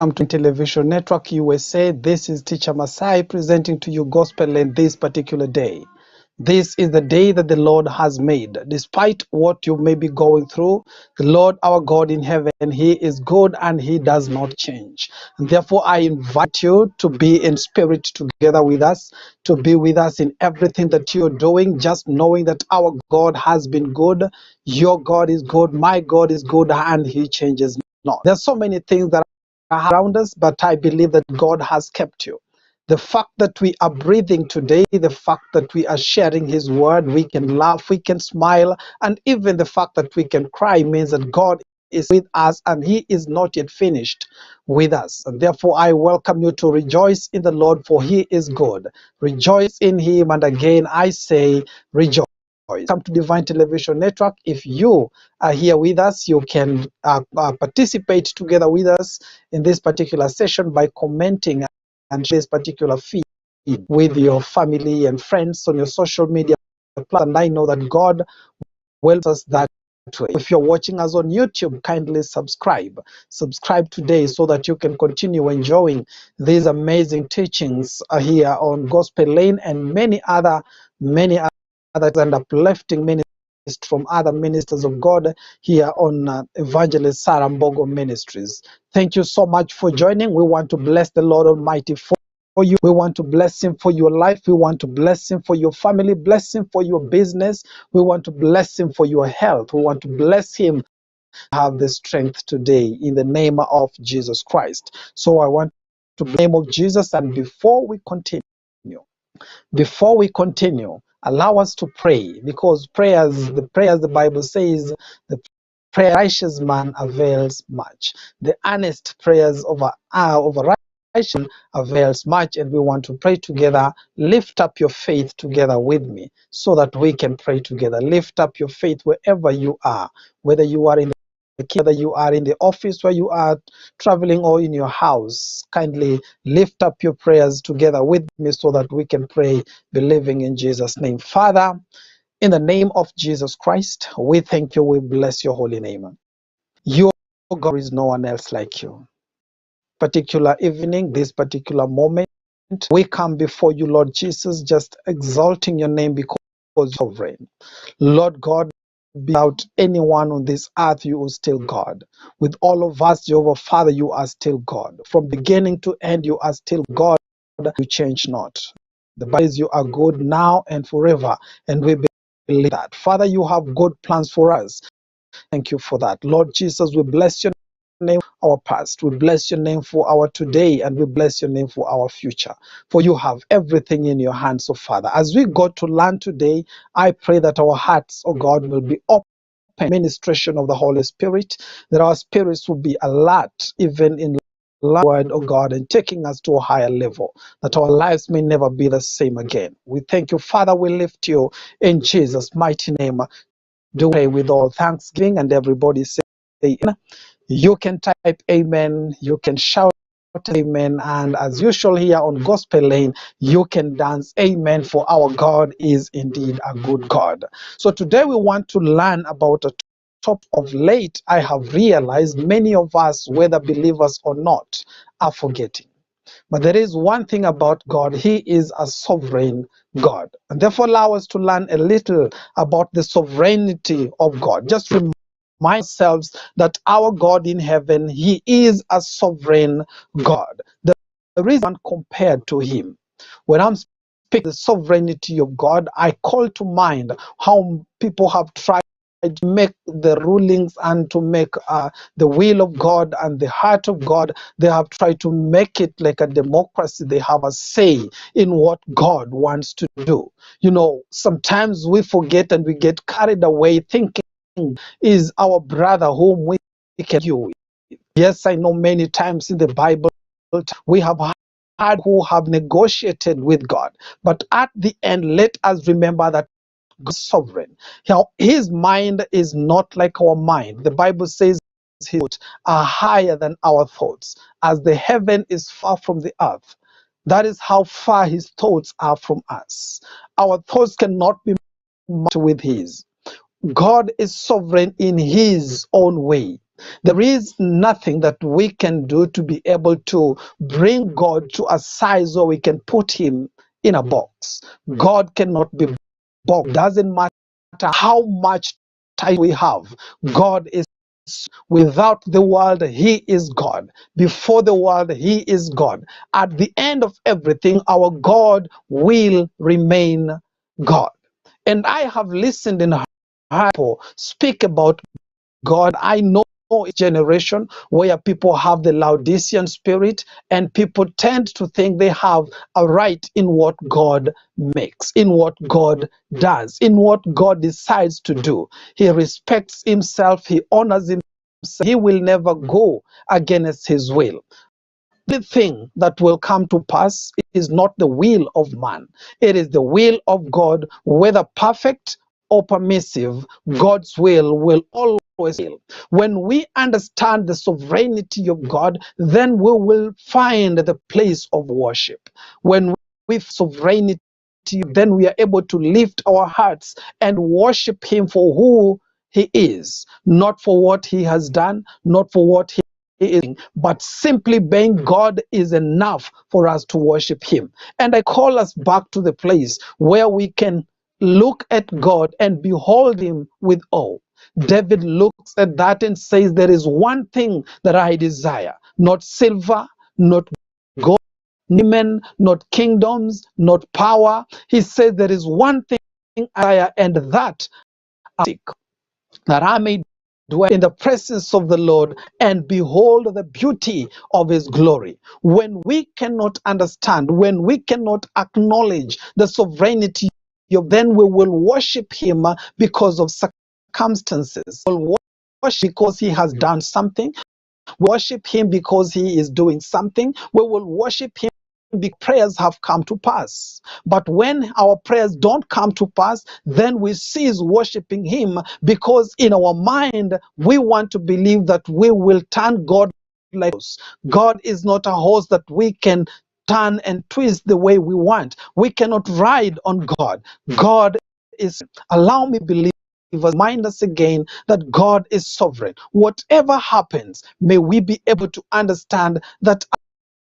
To Television Network USA. This is Teacher Masai presenting to you Gospel in this particular day. This is the day that the Lord has made. Despite what you may be going through, the Lord our God in heaven, He is good and He does not change. And therefore, I invite you to be in spirit together with us, to be with us in everything that you're doing, just knowing that our God has been good. Your God is good, my God is good, and He changes not. There's so many things that around us, but I believe that God has kept you. The fact that we are breathing today, the fact that we are sharing His word, we can laugh, we can smile, and even the fact that we can cry means that God is with us and He is not yet finished with us. And therefore, I welcome you to rejoice in the Lord, for He is good. Rejoice in Him, and again I say, rejoice. Come to Divine Television Network. If you are here with us, you can participate together with us in this particular session by commenting and share this particular feed with your family and friends on your social media platform. And I know that God will us that way. If you're watching us on YouTube, kindly subscribe. Subscribe today so that you can continue enjoying these amazing teachings here on Gospel Lane and many other and uplifting ministries from other ministers of God here on Evangelist Sarah Mbogo Ministries. Thank you so much for joining. We want to bless the Lord Almighty for you. We want to bless Him for your life. We want to bless Him for your family, bless Him for your business. We want to bless Him for your health. We want to bless Him to have the strength today in the name of Jesus Christ. So I want to bless the name of Jesus. And before we continue, allow us to pray, because the Bible says, the prayer of a righteous man avails much. The earnest prayers of a righteous man avails much, and we want to pray together. Lift up your faith together with me so that we can pray together. Lift up your faith wherever you are, whether you are in whether you are in the office, where you are traveling, or in your house. Kindly lift up your prayers together with me so that we can pray, believing in Jesus' name. Father, in the name of Jesus Christ, we thank you, we bless your holy name. Your God, is no one else like you. Particular evening, this particular moment, we come before you, Lord Jesus, just exalting your name because you're sovereign. Lord God, without anyone on this earth, you are still God. With all of us, Jehovah Father, you are still God. From beginning to end, you are still God. You change not. The Bible says you are good now and forever, and we believe that. Father, you have good plans for us. Thank you for that. Lord Jesus, we bless your name for our past. We bless your name for our today, and we bless your name for our future. For you have everything in your hands, so Father. As we go to learn today, I pray that our hearts, oh God, will be open. Ministration of the Holy Spirit, that our spirits will be alert, even in the word of God, and taking us to a higher level, that our lives may never be the same again. We thank you, Father. We lift you in Jesus' mighty name. Do pray with all thanksgiving, and everybody say amen. You can type amen, you can shout amen, and as usual here on Gospel Lane, you can dance amen, for our God is indeed a good God. So today we want to learn about a topic. Of late, I have realized many of us, whether believers or not, are forgetting. But there is one thing about God: He is a sovereign God. And therefore, allow us to learn a little about the sovereignty of God. Just remind ourselves that our God in heaven, He is a sovereign God. There is one compared to Him. When I'm speaking the sovereignty of God, I call to mind how people have tried to make the rulings and to make the will of God and the heart of God. They have tried to make it like a democracy. They have a say in what God wants to do. You know, sometimes we forget and we get carried away thinking is our brother whom we can do. Yes, I know many times in the Bible we have had who have negotiated with God, but at the end, let us remember that God is sovereign. His mind is not like our mind. The Bible says His thoughts are higher than our thoughts, as the heaven is far from the earth. That is how far His thoughts are from us. Our thoughts cannot be matched with His. God is sovereign in His own way. There is nothing that we can do to be able to bring God to a size where we can put him in a box. God cannot be boxed. Doesn't matter how much time we have. God is without the world, he is God. Before the world, he is God. At the end of everything, our God will remain God. And I have listened and heard people speak about God. I know a generation where people have the Laodicean spirit, and people tend to think they have a right in what God makes, in what God does, in what God decides to do. He respects himself, he honors himself, he will never go against his will. The thing that will come to pass is not the will of man. It is the will of God, whether perfect or permissive. God's will always will. When we understand the sovereignty of God, then we will find the place of worship. When we sovereignty, then we are able to lift our hearts and worship him for who he is, not for what he has done, not for what he is, but simply being God is enough for us to worship him. And I call us back to the place where we can look at God and behold him with awe. David looks at that and says, there is one thing that I desire, not silver, not gold, not men, not kingdoms, not power. He says, there is one thing I desire, and that I seek, that I may dwell in the presence of the Lord and behold the beauty of his glory. When we cannot understand, when we cannot acknowledge the sovereignty of, then we will worship him because of circumstances. We'll worship because he has done something. Worship him because he is doing something. We will worship him because prayers have come to pass. But when our prayers don't come to pass, then we cease worshiping him, because in our mind we want to believe that we will turn God like us. God is not a horse that we can turn and twist the way we want. We cannot ride on God. God is, allow me believe, remind us again that God is sovereign. Whatever happens, may we be able to understand that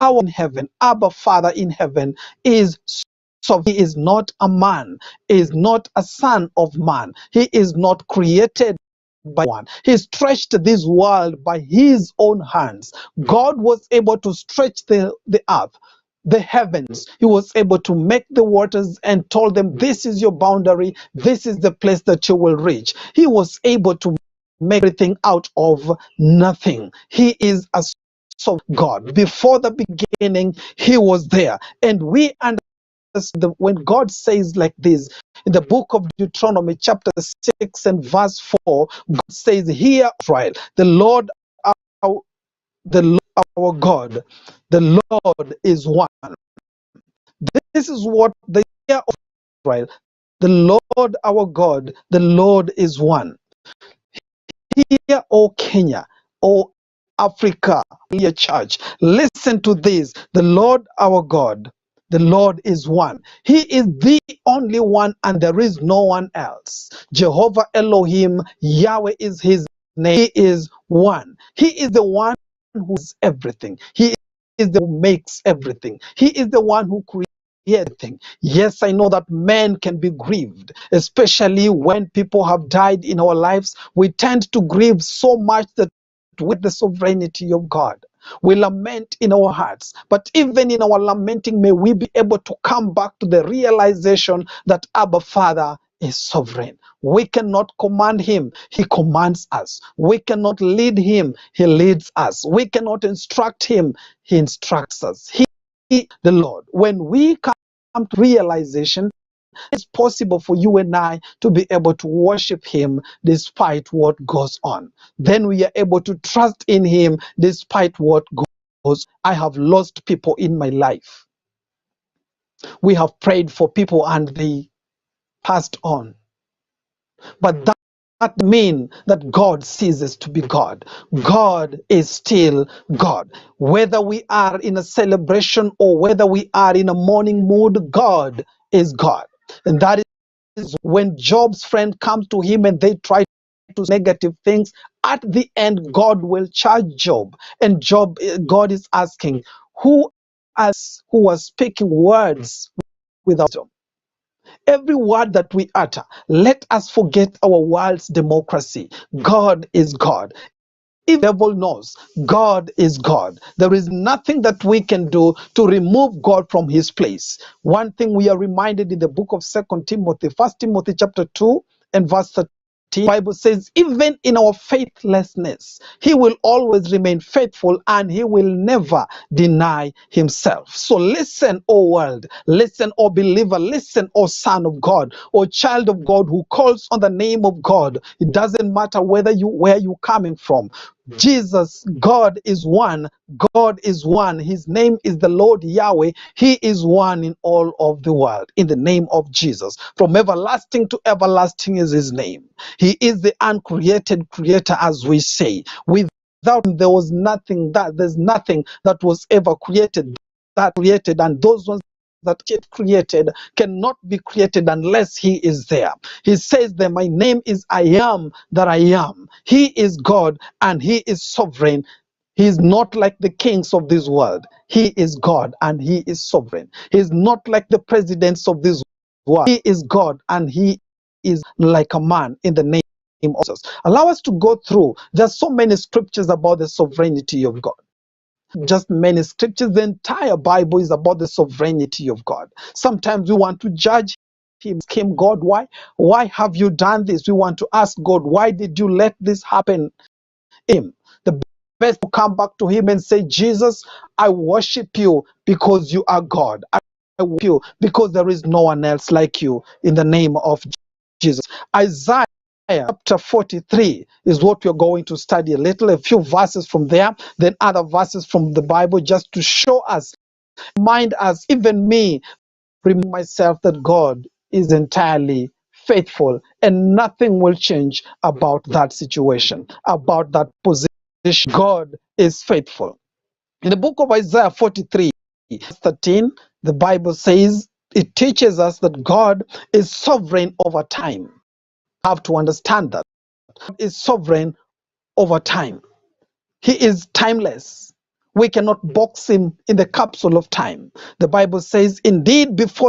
our in heaven, Abba Father in heaven, is sovereign. He is not a man, is not a son of man. He is not created by one. He stretched this world by his own hands. God was able to stretch the earth, the heavens. He was able to make the waters and told them, this is your boundary, this is the place that you will reach. He was able to make everything out of nothing. He is a sovereign God. Before the beginning, he was there. And we understand when God says like this in the book of Deuteronomy chapter 6 and verse 4, God says, hear Israel, the Lord our, the Lord our God, the Lord is one. This is what the year of Israel, the Lord our God, the Lord is one. Here, O Kenya, O Africa, dear church, listen to this. The Lord our God, the Lord is one. He is the only one, and there is no one else. Jehovah Elohim, Yahweh is his name. He is one. He is the one who is everything. He is the one who makes everything. He is the one who creates everything. Yes, I know that men can be grieved, especially when people have died in our lives. We tend to grieve so much that with the sovereignty of God, we lament in our hearts. But even in our lamenting, may we be able to come back to the realization that Abba Father is sovereign. We cannot command him, he commands us. We cannot lead him, he leads us. We cannot instruct him, he instructs us. He, the Lord. When we come to realization, it's possible for you and I to be able to worship him despite what goes on. Then we are able to trust in him despite what goes. I have lost people in my life. We have prayed for people and they passed on. But that means that God ceases to be God. God is still God. Whether we are in a celebration or whether we are in a mourning mood, God is God. And that is when Job's friend comes to him and they try to negative things, at the end, God will charge Job. And God is asking, who was speaking words without wisdom? Every word that we utter, let us forget our world's democracy. God is God. If the devil knows, God is God. There is nothing that we can do to remove God from his place. One thing we are reminded in the book of 1 Timothy chapter 2 and verse 13, the Bible says, even in our faithlessness, he will always remain faithful and he will never deny himself. So listen, O world, listen, O believer, listen, O son of God, O child of God who calls on the name of God. It doesn't matter where you're coming from. Jesus, God is one. God is one. His name is the Lord Yahweh. He is one in all of the world. In the name of Jesus. From everlasting to everlasting is his name. He is the uncreated creator, as we say. Without him, there's nothing that was ever created, and those ones that get created cannot be created unless he is there. He says that my name is I am that I am. He is God and he is sovereign. He is not like the kings of this world. He is God and he is sovereign. He is not like the presidents of this world. He is God and he is like a man, in the name of Jesus. Allow us to go through. There's so many scriptures about the sovereignty of God. Just many scriptures. The entire Bible is about the sovereignty of God. Sometimes we want to judge him, God, why have you done this? We want to ask God, why did you let this happen? The best to come back to him and say, Jesus, I worship you because you are God. I worship you because there is no one else like you, in the name of Jesus. Isaiah chapter 43 is what we're going to study a few verses from there, then other verses from the Bible, just to show us, remind us, even me, remind myself that God is entirely faithful and nothing will change about that situation, about that position. God is faithful. In the book of Isaiah 43, verse 13, the Bible says, it teaches us that God is sovereign over time. You have to understand that. God is sovereign over time. He is timeless. We cannot box him in the capsule of time. The Bible says, indeed, before